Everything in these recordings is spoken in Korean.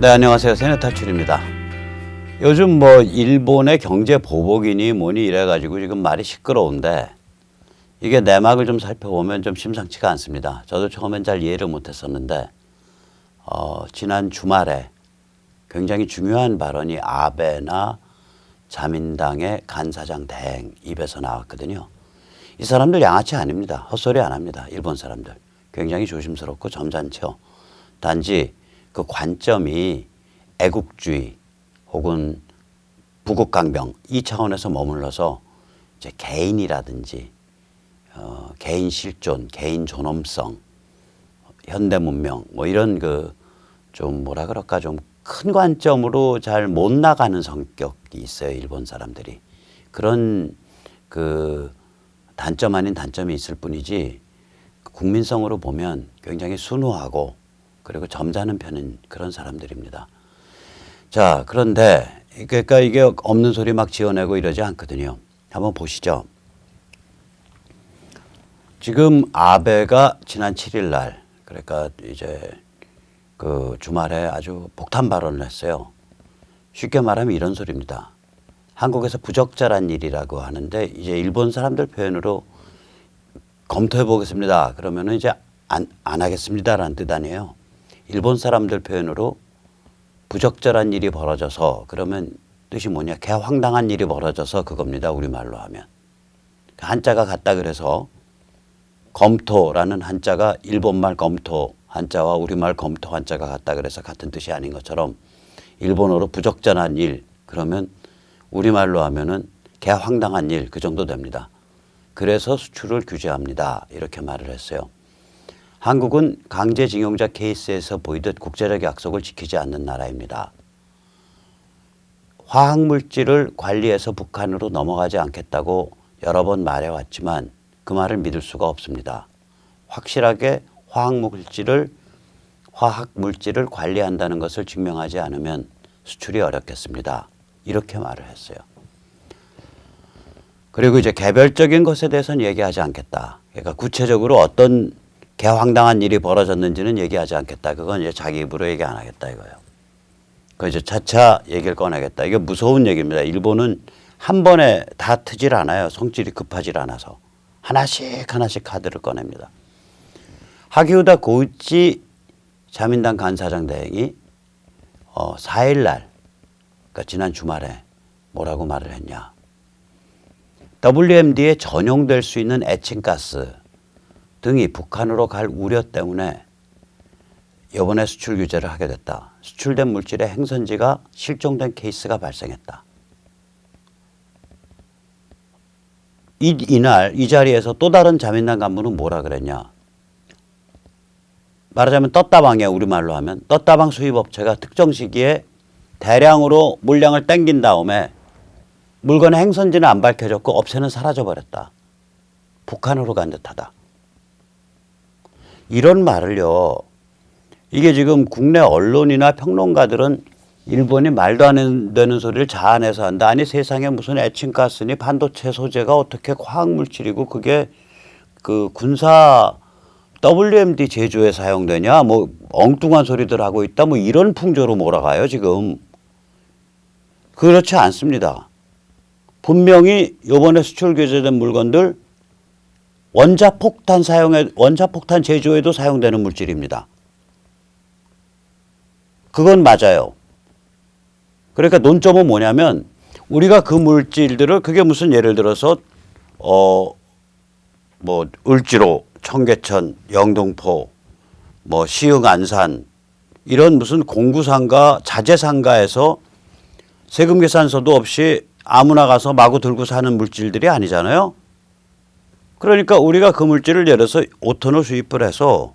네, 안녕하세요. 세네탈출입니다. 요즘 뭐 일본의 경제 보복이니 뭐니 이래가지고 지금 말이 시끄러운데 이게 내막을 좀 살펴보면 좀 심상치가 않습니다. 저도 처음엔 잘 이해를 못했었는데 지난 주말에 굉장히 중요한 발언이 아베나 자민당의 간사장 대행 입에서 나왔거든요. 이 사람들 양아치 아닙니다. 헛소리 안 합니다. 일본 사람들. 굉장히 조심스럽고 점잖죠. 단지 그 관점이 애국주의 혹은 부국강병 이 차원에서 머물러서 이제 개인이라든지 개인 실존, 개인 존엄성, 현대 문명 뭐 이런 그 좀 뭐라 그럴까 좀 큰 관점으로 잘 못 나가는 성격이 있어요. 일본 사람들이. 그런 그 단점 아닌 단점이 있을 뿐이지 국민성으로 보면 굉장히 순수하고 그리고 점잖은 편인 그런 사람들입니다. 자, 그런데 그러니까 이게 없는 소리 막 지어내고 이러지 않거든요. 한번 보시죠. 지금 아베가 지난 7일 날 그러니까 이제 그 주말에 아주 폭탄 발언을 했어요. 쉽게 말하면 이런 소리입니다. 한국에서 부적절한 일이라고 하는데 이제 일본 사람들 표현으로 검토해 보겠습니다. 그러면은 이제 안 하겠습니다라는 뜻 아니에요. 일본 사람들 표현으로 부적절한 일이 벌어져서 그러면 뜻이 뭐냐? 개황당한 일이 벌어져서 그겁니다. 우리말로 하면. 한자가 같다 그래서 검토라는 한자가 일본말 검토 한자와 우리말 검토 한자가 같다 그래서 같은 뜻이 아닌 것처럼 일본어로 부적절한 일 그러면 우리말로 하면은 개황당한 일 그 정도 됩니다. 그래서 수출을 규제합니다. 이렇게 말을 했어요. 한국은 강제징용자 케이스에서 보이듯 국제적 약속을 지키지 않는 나라입니다. 화학물질을 관리해서 북한으로 넘어가지 않겠다고 여러 번 말해왔지만 그 말을 믿을 수가 없습니다. 확실하게 화학물질을 관리한다는 것을 증명하지 않으면 수출이 어렵겠습니다. 이렇게 말을 했어요. 그리고 이제 개별적인 것에 대해서는 얘기하지 않겠다. 그러니까 구체적으로 어떤 개황당한 일이 벌어졌는지는 얘기하지 않겠다. 그건 이제 자기 입으로 얘기 안 하겠다 이거예요. 그 이제 차차 얘기를 꺼내겠다. 이게 무서운 얘기입니다. 일본은 한 번에 다 트질 않아요. 성질이 급하질 않아서. 하나씩 카드를 꺼냅니다. 하기우다 고이치 자민당 간사장 대행이 4일 날 그러니까 지난 주말에 뭐라고 말을 했냐. WMD에 전용될 수 있는 에칭가스 등이 북한으로 갈 우려 때문에 이번에 수출 규제를 하게 됐다. 수출된 물질의 행선지가 실종된 케이스가 발생했다. 이날 이 자리에서 또 다른 자민당 간부는 뭐라 그랬냐. 말하자면 떴다방이야. 우리말로 하면 떴다방 수입업체가 특정 시기에 대량으로 물량을 땡긴 다음에 물건의 행선지는 안 밝혀졌고 업체는 사라져버렸다. 북한으로 간 듯하다. 이런 말을요. 이게 지금 국내 언론이나 평론가들은 일본이 말도 안 되는 소리를 자아내서 한다. 아니 세상에 무슨 에칭가스니 반도체 소재가 어떻게 화학물질이고 그게 그 군사 WMD 제조에 사용되냐 뭐 엉뚱한 소리들 하고 있다 뭐 이런 풍조로 몰아가요 지금. 그렇지 않습니다. 분명히 이번에 수출 규제된 물건들 원자폭탄 제조에도 사용되는 물질입니다. 그건 맞아요. 그러니까 논점은 뭐냐면 우리가 그 물질들을 그게 무슨 예를 들어서 뭐 을지로, 청계천, 영등포, 뭐 시흥, 안산 이런 무슨 공구상가, 자재상가에서 세금 계산서도 없이 아무나 가서 마구 들고 사는 물질들이 아니잖아요. 그러니까 우리가 그 물질을 예를 들어서 5톤을 수입을 해서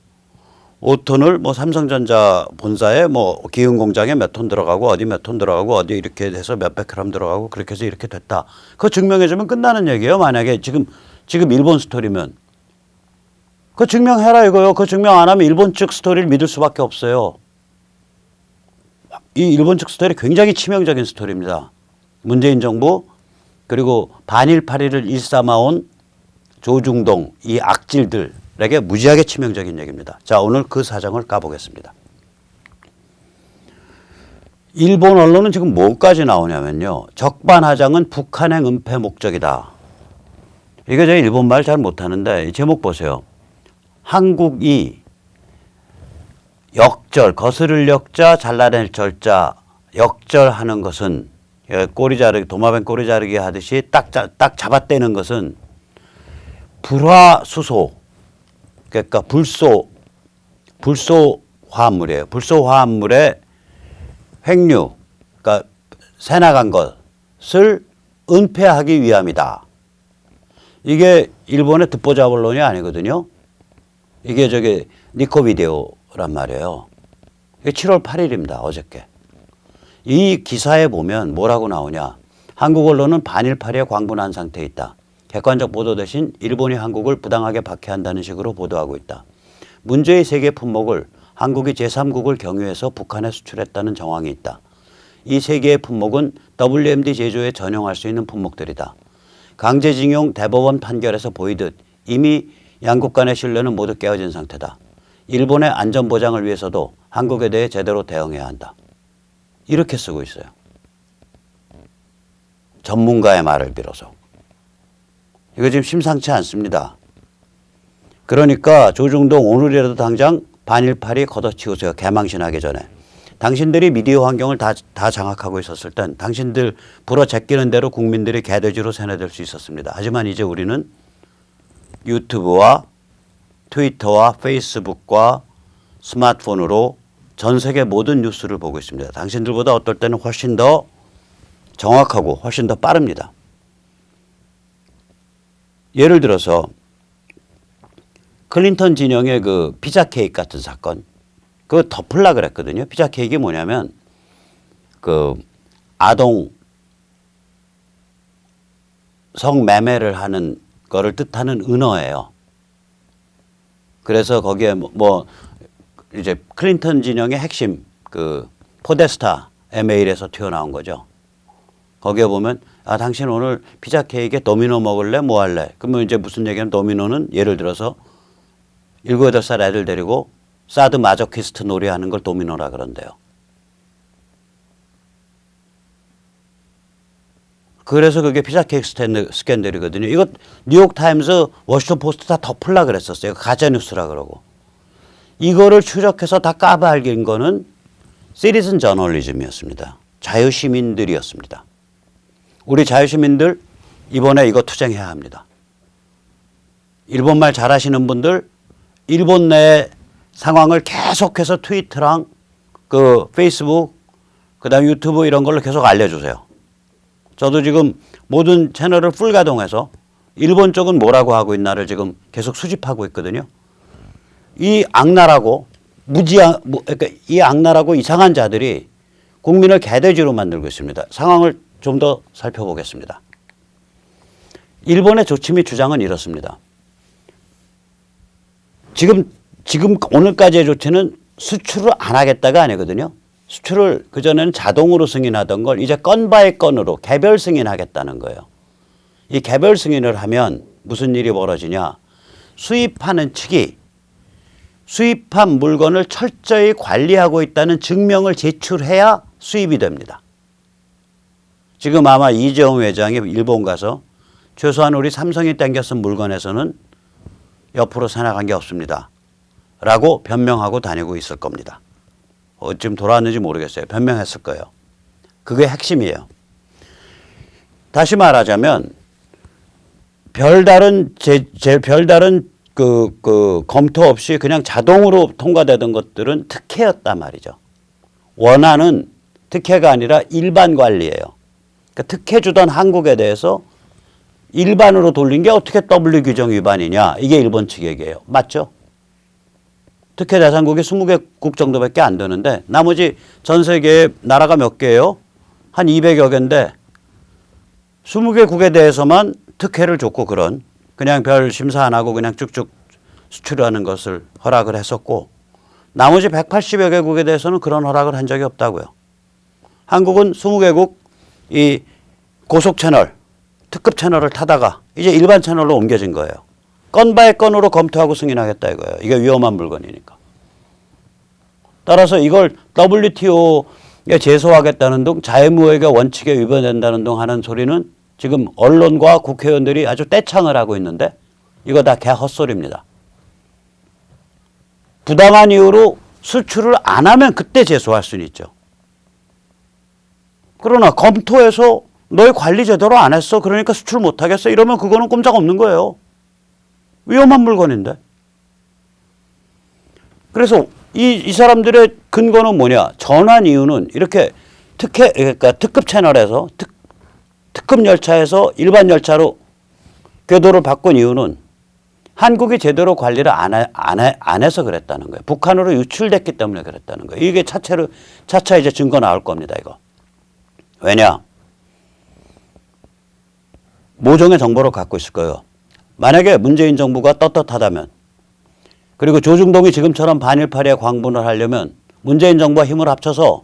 5톤을 뭐 삼성전자 본사에 뭐 기흥 공장에 몇 톤 들어가고 어디 몇 톤 들어가고 어디 이렇게 해서 몇백 그램 들어가고 그렇게 해서 이렇게 됐다. 그거 증명해주면 끝나는 얘기예요. 만약에 지금 일본 스토리면. 그거 증명해라 이거요. 그거 증명 안 하면 일본 측 스토리를 믿을 수밖에 없어요. 이 일본 측 스토리 굉장히 치명적인 스토리입니다. 문재인 정부 그리고 반일파리를 일삼아온 조중동 이 악질들에게 무지하게 치명적인 얘기입니다. 자, 오늘 그 사정을 까보겠습니다. 일본 언론은 지금 뭐까지 나오냐면요. 적반하장은 북한행 은폐 목적이다. 이게 제가 일본말 잘 못하는데 이 제목 보세요. 한국이 역절, 거스를 역자, 잘라낼 절자, 역절하는 것은 꼬리 자르기, 도마뱀 꼬리 자르기 하듯이 딱 잡아떼는 것은 불화수소, 그러니까 불소 화합물이에요. 불소 화합물의 횡류, 그러니까 새 나간 것을 은폐하기 위함이다. 이게 일본의 듣보잡 언론이 아니거든요. 이게 저기 니코 비디오란 말이에요. 이게 7월 8일입니다. 어저께. 이 기사에 보면 뭐라고 나오냐. 한국 언론은 반일파리에 광분한 상태에 있다. 객관적 보도 대신 일본이 한국을 부당하게 박해한다는 식으로 보도하고 있다. 문제의 세 개 품목을 한국이 제3국을 경유해서 북한에 수출했다는 정황이 있다. 이 세 개의 품목은 WMD 제조에 전용할 수 있는 품목들이다. 강제징용 대법원 판결에서 보이듯 이미 양국 간의 신뢰는 모두 깨어진 상태다. 일본의 안전보장을 위해서도 한국에 대해 제대로 대응해야 한다. 이렇게 쓰고 있어요. 전문가의 말을 빌어서. 이거 지금 심상치 않습니다. 그러니까 조중동 오늘이라도 당장 반일파리 걷어치우세요. 개망신하기 전에. 당신들이 미디어 환경을 다 장악하고 있었을 땐 당신들 불어 제끼는 대로 국민들이 개돼지로 세뇌될 수 있었습니다. 하지만 이제 우리는 유튜브와 트위터와 페이스북과 스마트폰으로 전 세계 모든 뉴스를 보고 있습니다. 당신들보다 어떨 때는 훨씬 더 정확하고 훨씬 더 빠릅니다. 예를 들어서 클린턴 진영의 그 피자 케이크 같은 사건, 그거 덮으려고 그랬거든요. 피자 케이크가 뭐냐면 그 아동 성매매를 하는 거를 뜻하는 은어예요. 그래서 거기에 뭐 이제 클린턴 진영의 핵심 그 포데스타 메일에서 튀어나온 거죠. 거기에 보면 아 당신 오늘 피자 케이크에 도미노 먹을래? 뭐 할래? 그러면 이제 무슨 얘기냐면 도미노는 예를 들어서 7, 8살 애들 데리고 사드 마저키스트 놀이하는 걸 도미노라 그런대요. 그래서 그게 피자 케이크 스캔들이거든요. 이거 뉴욕타임스, 워싱턴 포스트 다 덮으려고 그랬었어요. 가짜뉴스라 그러고. 이거를 추적해서 다 까발긴 거는 시티즌 저널리즘이었습니다. 자유시민들이었습니다. 우리 자유시민들 이번에 이거 투쟁해야 합니다. 일본말 잘하시는 분들 일본 내 상황을 계속해서 트위터랑 그 페이스북 그다음 유튜브 이런 걸로 계속 알려주세요. 저도 지금 모든 채널을 풀가동해서 일본 쪽은 뭐라고 하고 있나를 지금 계속 수집하고 있거든요. 이 악랄하고 그러니까 이 악랄하고 이상한 자들이 국민을 개돼지로 만들고 있습니다. 상황을 좀 더 살펴보겠습니다. 일본의 조치 및 주장은 이렇습니다. 지금 오늘까지의 조치는 수출을 안 하겠다가 아니거든요. 수출을 그전에는 자동으로 승인하던 걸 이제 건 바이 건으로 개별 승인하겠다는 거예요. 이 개별 승인을 하면 무슨 일이 벌어지냐. 수입하는 측이 수입한 물건을 철저히 관리하고 있다는 증명을 제출해야 수입이 됩니다. 지금 아마 이재용 회장이 일본 가서 최소한 우리 삼성이 땡겨 쓴 물건에서는 옆으로 새나간 게 없습니다. 라고 변명하고 다니고 있을 겁니다. 지금 돌아왔는지 모르겠어요. 변명했을 거예요. 그게 핵심이에요. 다시 말하자면 별다른 검토 없이 그냥 자동으로 통과되던 것들은 특혜였단 말이죠. 원하는 특혜가 아니라 일반 관리예요. 그러니까 특혜 주던 한국에 대해서 일반으로 돌린 게 어떻게 W 규정 위반이냐. 이게 일본 측 얘기예요. 맞죠? 특혜 대상국이 20개국 정도밖에 안 되는데 나머지 전 세계에 나라가 몇 개예요? 한 200여 개인데 20개국에 대해서만 특혜를 줬고 그냥 별 심사 안 하고 그냥 쭉쭉 수출하는 것을 허락을 했었고 나머지 180여 개국에 대해서는 그런 허락을 한 적이 없다고요. 한국은 20개국 이 고속 채널, 특급 채널을 타다가 이제 일반 채널로 옮겨진 거예요. 건 바이 건으로 검토하고 승인하겠다 이거예요. 이게 위험한 물건이니까. 따라서 이걸 WTO 제소하겠다는 등 자유무역의 원칙에 위반된다는 등 하는 소리는 지금 언론과 국회의원들이 아주 떼창을 하고 있는데 이거 다 개 헛소리입니다. 부당한 이유로 수출을 안 하면 그때 제소할 수는 있죠. 그러나 검토해서 너희 관리 제대로 안 했어. 그러니까 수출 못 하겠어. 이러면 그거는 꼼짝없는 거예요. 위험한 물건인데. 그래서 이 사람들의 근거는 뭐냐? 전환 이유는 이렇게 그러니까 특급 채널에서 특급 열차에서 일반 열차로 궤도를 바꾼 이유는 한국이 제대로 관리를 안 해서 그랬다는 거예요. 북한으로 유출됐기 때문에 그랬다는 거예요. 이게 차차 이제 증거 나올 겁니다, 이거. 왜냐? 모종의 정보를 갖고 있을 거예요. 만약에 문재인 정부가 떳떳하다면, 그리고 조중동이 지금처럼 반일파리에 광분을 하려면 문재인 정부와 힘을 합쳐서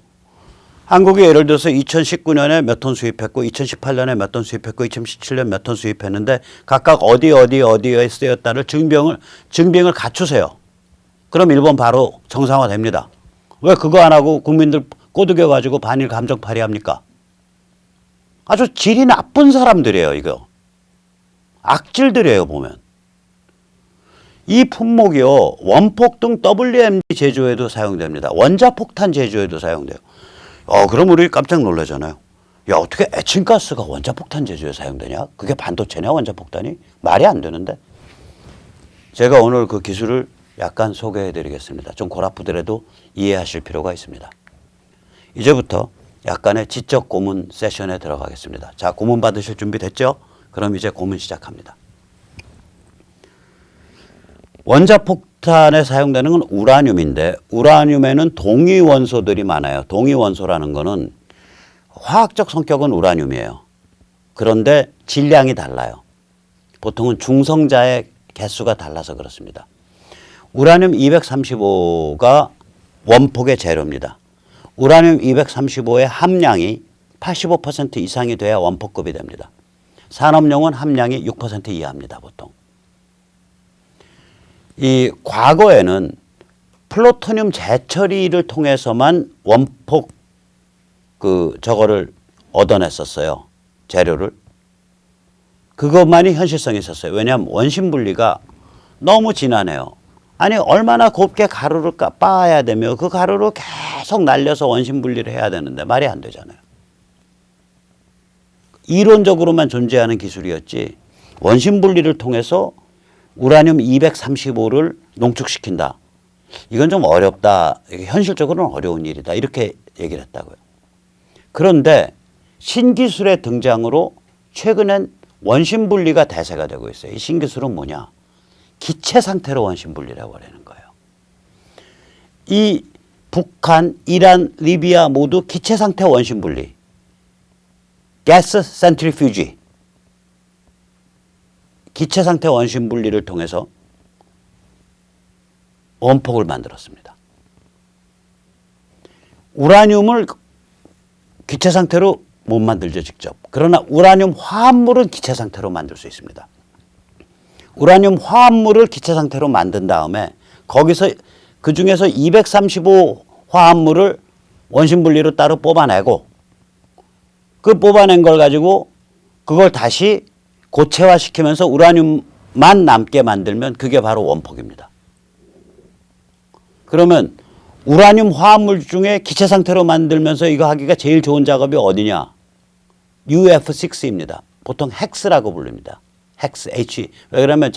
한국이 예를 들어서 2019년에 몇 톤 수입했고 2018년에 몇 톤 수입했고 2017년 몇 톤 수입했는데 각각 어디에 쓰였다를 증빙을 갖추세요. 그럼 일본 바로 정상화됩니다. 왜 그거 안 하고 국민들 꼬드겨 가지고 반일 감정팔이 합니까? 아주 질이 나쁜 사람들이에요, 이거. 악질들이에요, 보면. 이 품목이요, 원폭 등 WMD 제조에도 사용됩니다. 원자폭탄 제조에도 사용돼요. 그럼 우리 깜짝 놀라잖아요. 야, 어떻게 에칭가스가 원자폭탄 제조에 사용되냐? 그게 반도체냐, 원자폭탄이? 말이 안 되는데. 제가 오늘 그 기술을 약간 소개해 드리겠습니다. 좀 골 아프더라도 이해하실 필요가 있습니다. 이제부터 약간의 지적 고문 세션에 들어가겠습니다. 자, 고문 받으실 준비 됐죠? 그럼 이제 고문 시작합니다. 원자폭탄에 사용되는 건 우라늄인데 우라늄에는 동위원소들이 많아요. 동위원소라는 거는 화학적 성격은 우라늄이에요. 그런데 질량이 달라요. 보통은 중성자의 개수가 달라서 그렇습니다. 우라늄 235가 원폭의 재료입니다. 우라늄 235의 함량이 85% 이상이 돼야 원폭급이 됩니다. 산업용은 함량이 6% 이하입니다, 보통. 이 과거에는 플루토늄 재처리를 통해서만 원폭 저거를 얻어냈었어요. 재료를. 그것만이 현실성이 있었어요. 왜냐하면 원심 분리가 너무 진하네요. 아니 얼마나 곱게 가루를 빻아야 되며 그 가루를 계속 날려서 원심 분리를 해야 되는데 말이 안 되잖아요. 이론적으로만 존재하는 기술이었지 원심 분리를 통해서 우라늄 235를 농축시킨다. 이건 좀 어렵다. 현실적으로는 어려운 일이다. 이렇게 얘기를 했다고요. 그런데 신기술의 등장으로 최근엔 원심 분리가 대세가 되고 있어요. 이 신기술은 뭐냐? 기체 상태로 원심 분리를 해버리는 거예요. 이 북한, 이란, 리비아 모두 기체 상태 원심 분리. 가스 센트리퓨지. 기체 상태 원심 분리를 통해서 원폭을 만들었습니다. 우라늄을 기체 상태로 못 만들죠, 직접. 그러나 우라늄 화합물은 기체 상태로 만들 수 있습니다. 우라늄 화합물을 기체 상태로 만든 다음에 거기서 그 중에서 235 화합물을 원심 분리로 따로 뽑아내고 그 뽑아낸 걸 가지고 그걸 다시 고체화시키면서 우라늄만 남게 만들면 그게 바로 원폭입니다. 그러면 우라늄 화합물 중에 기체 상태로 만들면서 이거 하기가 제일 좋은 작업이 어디냐? UF6입니다. 보통 헥스라고 부릅니다. 헥스, H. 왜 그러면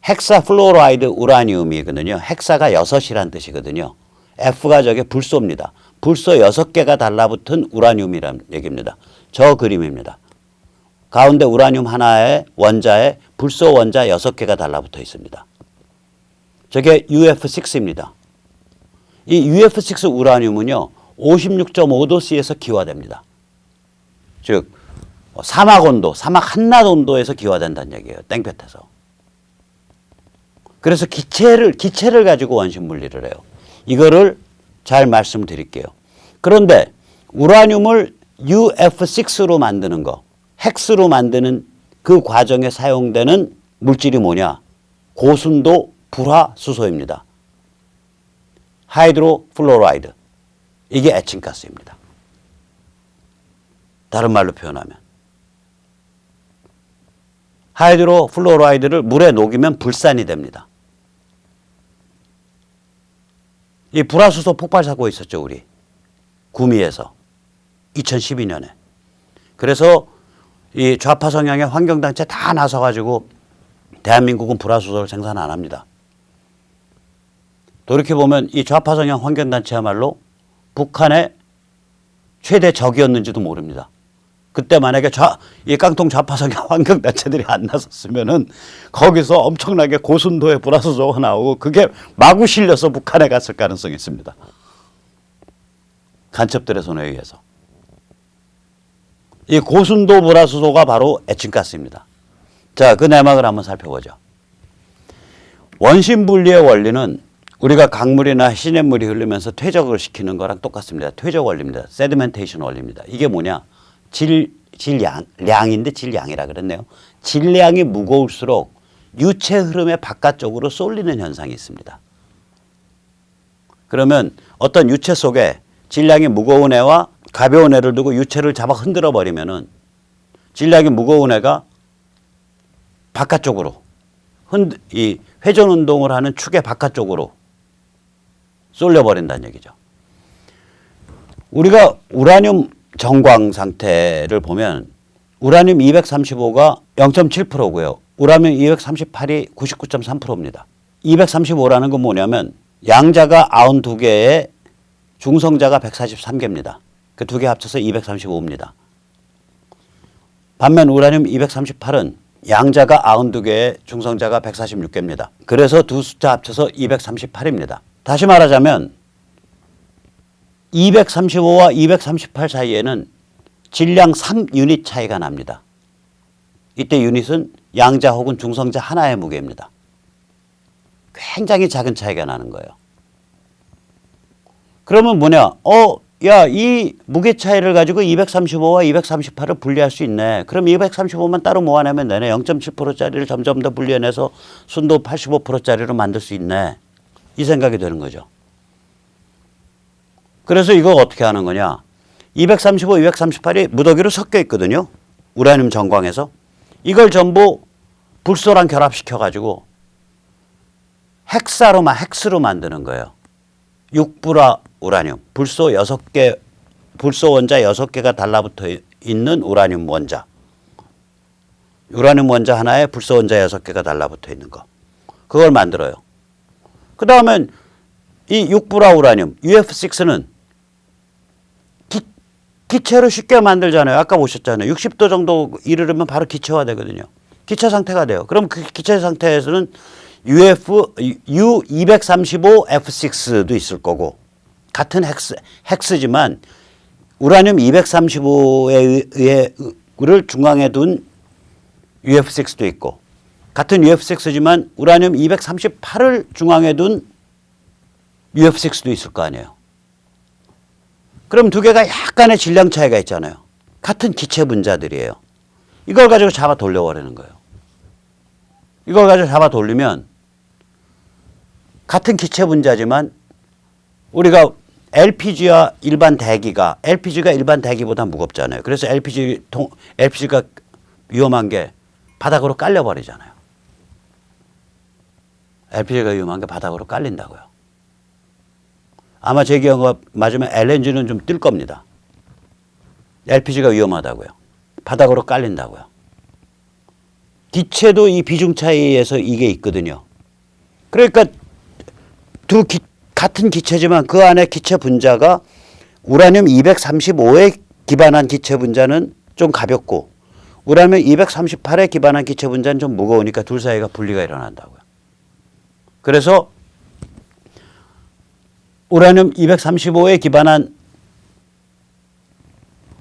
헥사 플로라이드 우라늄이거든요. 헥사가 6이란 뜻이거든요. F가 저게 불소입니다. 불소 6개가 달라붙은 우라늄이란 얘기입니다. 저 그림입니다. 가운데 우라늄 하나의 원자에 불소 원자 6개가 달라붙어 있습니다. 저게 UF6입니다. 이 UF6 우라늄은요, 56.5도씨에서 기화됩니다. 즉, 사막 온도, 사막 한낮 온도에서 기화된다는 얘기예요. 땡볕에서. 그래서 기체를 가지고 원심 분리를 해요. 이거를 잘 말씀드릴게요. 그런데 우라늄을 UF6로 만드는 거, 헥스로 만드는 그 과정에 사용되는 물질이 뭐냐? 고순도 불화수소입니다. 하이드로플로라이드. 이게 에칭가스입니다. 다른 말로 표현하면. 하이드로 플로라이드를 물에 녹이면 불산이 됩니다. 이 불화수소 폭발 사고 있었죠, 우리. 구미에서. 2012년에. 그래서 이 좌파 성향의 환경단체 다 나서가지고 대한민국은 불화수소를 생산 안 합니다. 돌이켜보면 이 좌파 성향 환경단체야말로 북한의 최대 적이었는지도 모릅니다. 그때 만약에 이 깡통 좌파 성향 환경단체들이 안 나섰으면은 거기서 엄청나게 고순도의 불화수소가 나오고 그게 마구 실려서 북한에 갔을 가능성이 있습니다. 간첩들의 손에 의해서. 이 고순도 불화수소가 바로 에칭가스입니다. 자, 그 내막을 한번 살펴보죠. 원심 분리의 원리는 우리가 강물이나 시냇물이 흐르면서 퇴적을 시키는 거랑 똑같습니다. 퇴적 원리입니다. 세디멘테이션 원리입니다. 이게 뭐냐? 량인데 질량이라 그랬네요. 질량이 무거울수록 유체 흐름의 바깥쪽으로 쏠리는 현상이 있습니다. 그러면 어떤 유체 속에 질량이 무거운 애와 가벼운 애를 두고 유체를 잡아 흔들어 버리면은 질량이 무거운 애가 바깥쪽으로 이 회전 운동을 하는 축의 바깥쪽으로 쏠려 버린다는 얘기죠. 우리가 우라늄 정광 상태를 보면 우라늄 235가 0.7%고요. 우라늄 238이 99.3%입니다. 235라는 건 뭐냐면 양자가 92개에 중성자가 143개입니다. 그 두 개 합쳐서 235입니다. 반면 우라늄 238은 양자가 92개에 중성자가 146개입니다. 그래서 두 숫자 합쳐서 238입니다. 다시 말하자면 235와 238 사이에는 질량 3유닛 차이가 납니다. 이때 유닛은 양자 혹은 중성자 하나의 무게입니다. 굉장히 작은 차이가 나는 거예요. 그러면 뭐냐? 야, 이 무게 차이를 가지고 235와 238을 분리할 수 있네. 그럼 235만 따로 모아내면 되네. 0.7%짜리를 점점 더 분리해내서 순도 85%짜리로 만들 수 있네. 이 생각이 되는 거죠. 그래서 이거 어떻게 하는 거냐. 235, 238이 무더기로 섞여 있거든요. 우라늄 정광에서. 이걸 전부 불소랑 결합시켜가지고 헥스로 만드는 거예요. 6불화 우라늄. 불소 6개, 불소 원자 6개가 달라붙어 있는 우라늄 원자. 우라늄 원자 하나에 불소 원자 6개가 달라붙어 있는 거. 그걸 만들어요. 그 다음엔 이 6불화 우라늄, UF6는 기체로 쉽게 만들잖아요. 아까 보셨잖아요. 60도 정도 이르르면 바로 기체화 되거든요. 기체 상태가 돼요. 그럼 그 기체 상태에서는 U235F6도 있을 거고 같은 헥스지만 우라늄 235를 중앙에 둔 UF6도 있고 같은 UF6지만 우라늄 238을 중앙에 둔 UF6도 있을 거 아니에요. 그럼 두 개가 약간의 질량 차이가 있잖아요. 같은 기체 분자들이에요. 이걸 가지고 잡아 돌려버리는 거예요. 이걸 가지고 잡아 돌리면 같은 기체 분자지만 우리가 LPG가 일반 대기보다 무겁잖아요. 그래서 LPG가 위험한 게 바닥으로 깔려버리잖아요. LPG가 위험한 게 바닥으로 깔린다고요. 아마 제 기억에 맞으면 LNG는 좀 뜰 겁니다. LPG가 위험하다고요. 바닥으로 깔린다고요. 기체도 이 비중 차이에서 이게 있거든요. 그러니까 같은 기체지만 그 안에 기체 분자가 우라늄 235에 기반한 기체 분자는 좀 가볍고 우라늄 238에 기반한 기체 분자는 좀 무거우니까 둘 사이가 분리가 일어난다고요. 그래서 우라늄 235에 기반한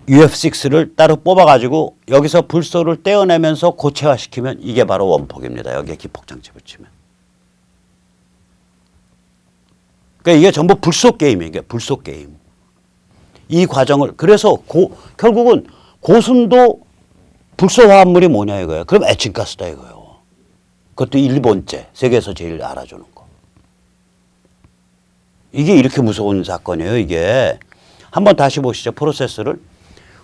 UF6를 따로 뽑아가지고 여기서 불소를 떼어내면서 고체화시키면 이게 바로 원폭입니다. 여기에 기폭장치 붙이면. 그러니까 이게 전부 불소 게임이에요. 이게 불소 게임. 이 과정을 그래서 결국은 고순도 불소 화합물이 뭐냐 이거예요. 그럼 에칭가스다 이거예요. 그것도 일본제 세계에서 제일 알아주는 거. 이게 이렇게 무서운 사건이에요. 이게 한번 다시 보시죠. 프로세스를.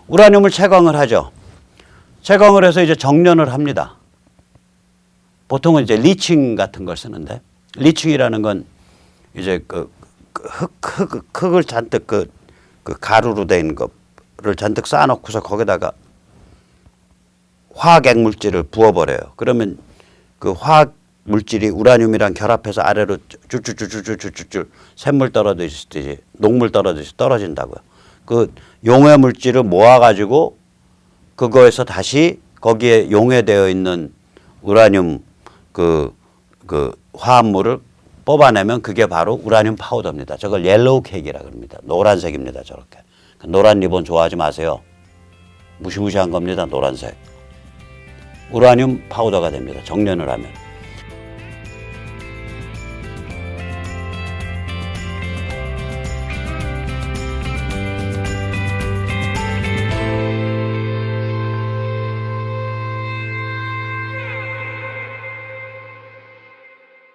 우라늄을 채광을 하죠. 채광을 해서 이제 정련을 합니다. 보통은 이제 리칭 같은 걸 쓰는데, 리칭이라는 건 이제 흙을 잔뜩 그 가루로 된 거를 잔뜩 쌓아놓고서 거기다가 화학 액물질을 부어버려요. 그러면 그 화학 물질이 우라늄이랑 결합해서 아래로 쭈쭈쭈쭈쭈쭈쭈 샘물 떨어지듯이 녹물 떨어지듯이 떨어진다고요. 그 용해 물질을 모아가지고 그거에서 다시 거기에 용해되어 있는 우라늄 그 화합물을 뽑아내면 그게 바로 우라늄 파우더입니다. 저걸 옐로우 케이크라고 합니다. 노란색입니다. 저렇게. 노란 리본 좋아하지 마세요. 무시무시한 겁니다. 노란색. 우라늄 파우더가 됩니다. 정련을 하면.